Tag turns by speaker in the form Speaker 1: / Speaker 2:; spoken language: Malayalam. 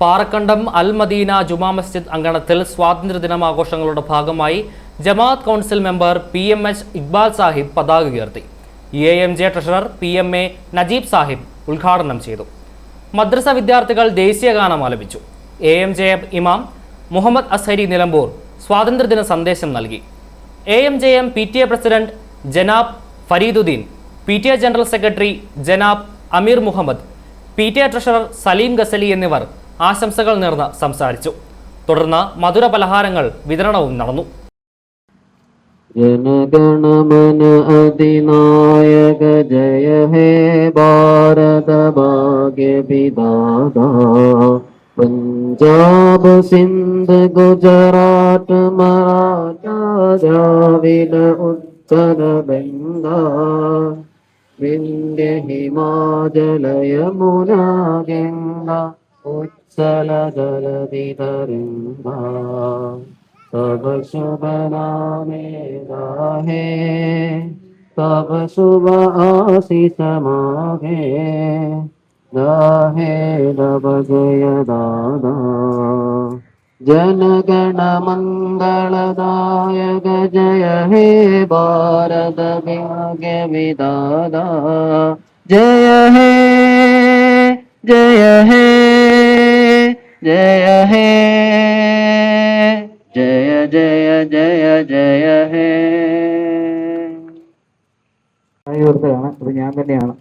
Speaker 1: പാറക്കണ്ടം അൽ മദീന ജുമാ മസ്ജിദ് അങ്കണത്തിൽ സ്വാതന്ത്ര്യദിനം ആഘോഷങ്ങളുടെ ഭാഗമായി ജമാഅത്ത് council member PMH Iqbal Sahib പതാക ഉയർത്തി. EAMJ treasurer PMA Najeeb Sahib ഉദ്ഘാടനം ചെയ്തു. മദ്രസ വിദ്യാർത്ഥികൾ ദേശീയഗാനം ആലപിച്ചു. AMJM ഇമാം മുഹമ്മദ് അസ്ഹരി നിലമ്പൂർ സ്വാതന്ത്ര്യദിന സന്ദേശം നൽകി. AMJM PTA പ്രസിഡന്റ് ജനാബ് ഫരീദുദ്ദീൻ, PTA ജനറൽ സെക്രട്ടറി ജനാബ് അമീർ മുഹമ്മദ്, PTA ട്രഷറർ സലീം ഗസലി എന്നിവർ ആശംസകൾ നേർന്ന് സംസാരിച്ചു. തുടർന്ന് മധുര പലഹാരങ്ങൾ വിതരണവും നടന്നു.
Speaker 2: ജനഗണമന അധിനായക ജയ ഹേ ഭാരത ഭാഗ്യ വിധാത പഞ്ചാബ് സിന്ധ് ഗുജറാത്ത് മറാഠ ദ്രാവിഡ ഉത്തര ബംഗ വിന്ധ്യ ഹിമാചല യമുന ഗംഗ ഉത്സല ജലധി തരംഗ तब शुभ नामे गाहे तब शुभ आशीष मागे गाहे तब जय दादा जनगण मंगलदायक जय हे भारत भाग्य विधाता जय हे जय हे जय हे जय जय जय जय ഹേ.
Speaker 3: ഞാൻ തന്നെയാണ്.